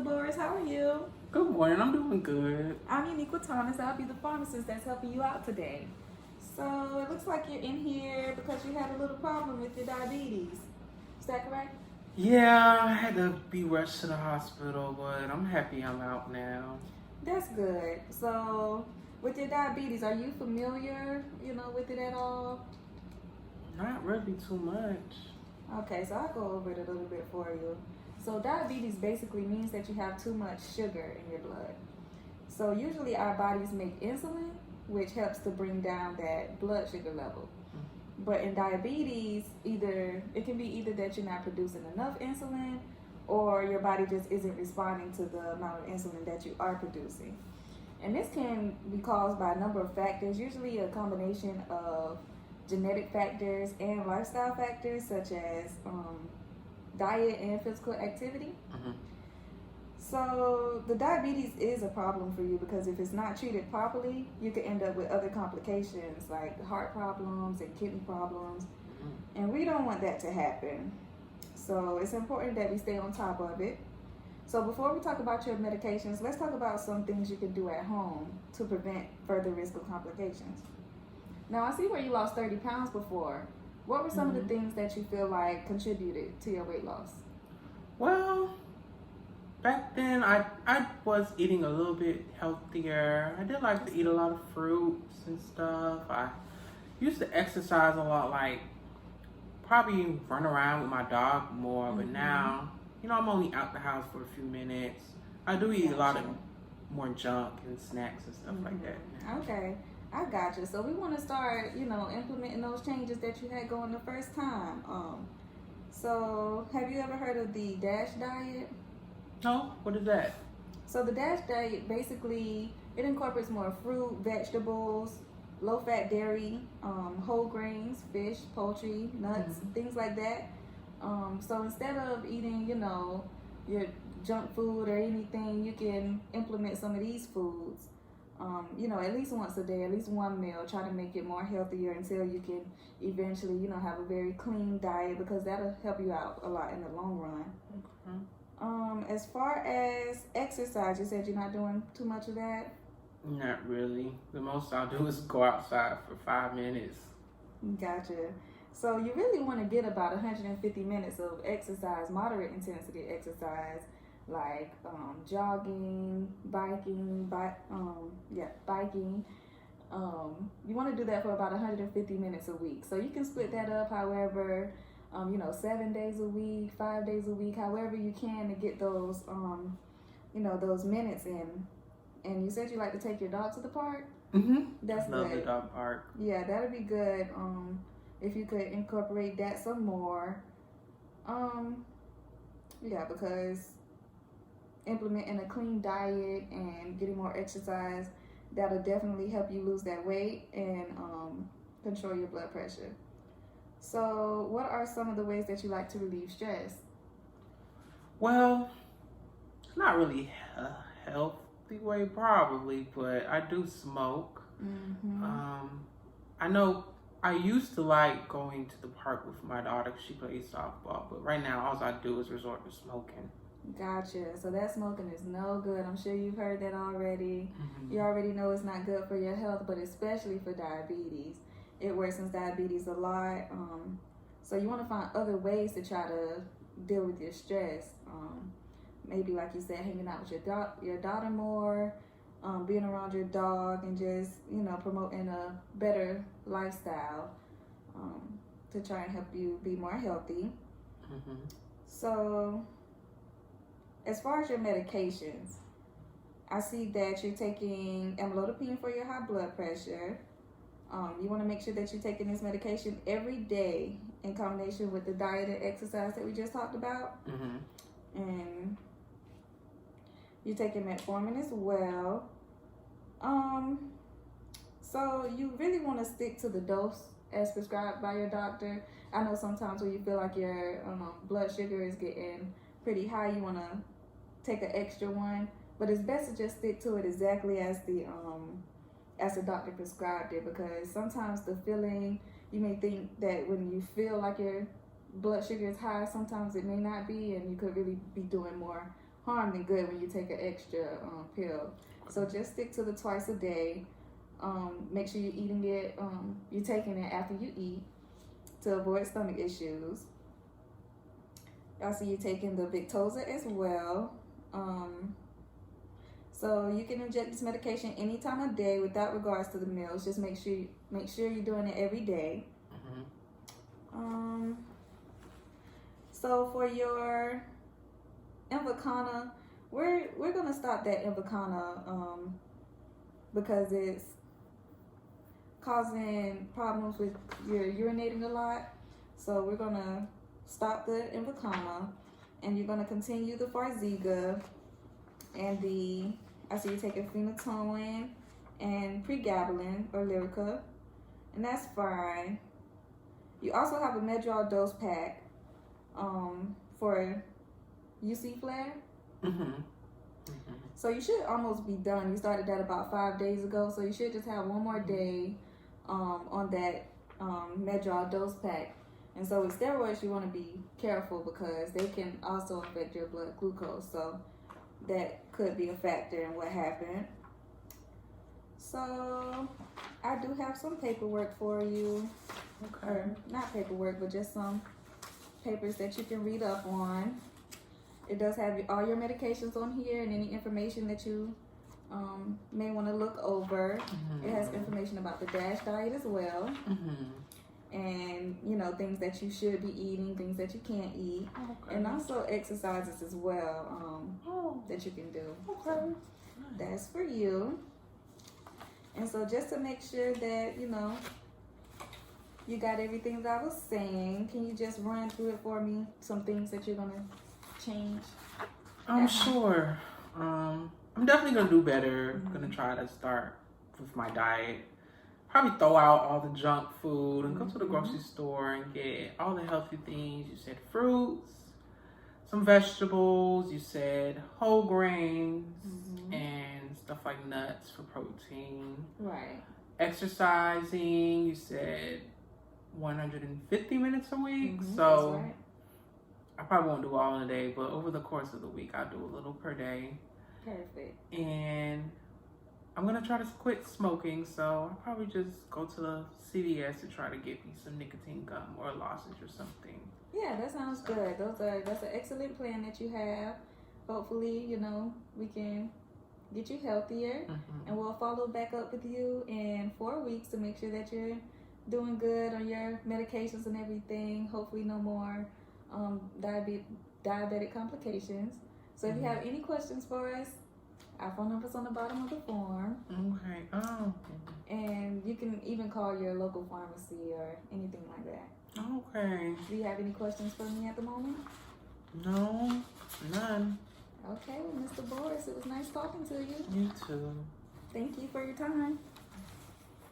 Dolores. How are you? Good morning. I'm doing good. I'm Uniqua Thomas. I'll be the pharmacist that's helping you out today. So it looks like you're in here because you had a little problem with your diabetes. Is that correct? Yeah, I had to be rushed to the hospital, but I'm happy I'm out now. That's good. So with your diabetes, are you familiar, with it at all? Not really too much. Okay, so I'll go over it a little bit for you. So diabetes basically means that you have too much sugar in your blood. So usually our bodies make insulin, which helps to bring down that blood sugar level. But in diabetes, it can be either that you're not producing enough insulin or your body just isn't responding to the amount of insulin that you are producing. And this can be caused by a number of factors, usually a combination of genetic factors and lifestyle factors such as diet and physical activity. So the diabetes is a problem for you because if it's not treated properly, you could end up with other complications like heart problems and kidney problems. And we don't want that to happen. So it's important that we stay on top of it. So before we talk about your medications, let's talk about some things you can do at home to prevent further risk of complications. Now, I see where you lost 30 pounds before. What were some of the things that you feel like contributed to your weight loss? Well, back then I was eating a little bit healthier. I did like to eat a lot of fruits and stuff. I used to exercise a lot, like probably run around with my dog more. But now, I'm only out the house for a few minutes. I do eat a lot of more junk and snacks and stuff like that now. Okay. I got you. So we want to start, implementing those changes that you had going the first time. So have you ever heard of the DASH diet? No? What is that? So the DASH diet, basically, it incorporates more fruit, vegetables, low-fat dairy, whole grains, fish, poultry, nuts, things like that. So instead of eating, your junk food or anything, you can implement some of these foods. At least once a day, at least one meal. Try to make it more healthier until you can eventually, have a very clean diet because that'll help you out a lot in the long run. As far as exercise, you said you're not doing too much of that? Not really. The most I'll do is go outside for 5 minutes. Gotcha. So you really want to get about 150 minutes of exercise, moderate intensity exercise, like jogging, biking, biking. You want to do that for about 150 minutes a week. So you can split that up however, 7 days a week, 5 days a week, however you can to get those, those minutes in. And you said you like to take your dog to the park? That's Love good. the dog park. Yeah, that'd be good. If you could incorporate that some more. Because implementing a clean diet and getting more exercise, that'll definitely help you lose that weight and control your blood pressure. So what are some of the ways that you like to relieve stress? Well, it's not really a healthy way probably, but I do smoke. I know I used to like going to the park with my daughter because she plays softball, but right now all I do is resort to smoking. Gotcha. So that smoking is no good. I'm sure you've heard that already. You already know it's not good for your health, but especially for diabetes. It worsens diabetes a lot. So you want to find other ways to try to deal with your stress. Maybe, like you said, hanging out with your daughter more, being around your dog, and just, promoting a better lifestyle to try and help you be more healthy. So as far as your medications, I see that you're taking amlodipine for your high blood pressure. You want to make sure that you're taking this medication every day in combination with the diet and exercise that we just talked about. And you're taking metformin as well. So you really want to stick to the dose as prescribed by your doctor. I know sometimes when you feel like your blood sugar is getting pretty high, you want to take an extra one, but it's best to just stick to it exactly as the doctor prescribed it, because sometimes the feeling, you may think that when you feel like your blood sugar is high, sometimes it may not be, and you could really be doing more harm than good when you take an extra pill. So just stick to the twice a day. Make sure you're eating it. You're taking it after you eat to avoid stomach issues. Also, you're taking the Victoza as well. So you can inject this medication any time of day without regards to the meals. Just make sure you're doing it every day. So for your Invokana, we're gonna stop that Invokana because it's causing problems with your urinating a lot. So we're gonna stop the Invokana, and you're gonna continue the Farxiga and I see you're taking phenytoin and pregabalin or Lyrica, and that's fine. You also have a Medrol dose pack for UC flare. So you should almost be done. You started that about 5 days ago, so you should just have one more day on that Medrol dose pack. And so with steroids, you want to be careful because they can also affect your blood glucose. So that could be a factor in what happened. So I do have some paperwork for you. Okay. Or not paperwork, but just some papers that you can read up on. It does have all your medications on here and any information that you may want to look over. It has information about the DASH diet as well. And, you know, things that you should be eating, things that you can't eat. And also exercises as well that you can do. So that's for you. And so just to make sure that, you know, you got everything that I was saying, can you just run through it for me? Some things that you're going to change? I'm sure. I'm definitely going to do better. Going to try to start with my diet. Probably throw out all the junk food and go to the grocery store and get all the healthy things. You said fruits, some vegetables. You said whole grains and stuff like nuts for protein. Right. Exercising, you said 150 minutes a week. So that's right. I probably won't do all in a day, but over the course of the week, I'll do a little per day. Perfect. And I'm going to try to quit smoking, so I'll probably just go to the CVS to try to get me some nicotine gum or a lozenge or something. Yeah, that sounds good. That's an excellent plan that you have. Hopefully, you know, we can get you healthier, and we'll follow back up with you in 4 weeks to make sure that you're doing good on your medications and everything. Hopefully no more diabetic complications. So if you have any questions for us, our phone number's on the bottom of the form. Okay. Oh. And you can even call your local pharmacy or anything like that. Okay. Do you have any questions for me at the moment? No, none. Okay, well, Mr. Boris, it was nice talking to you. You too. Thank you for your time.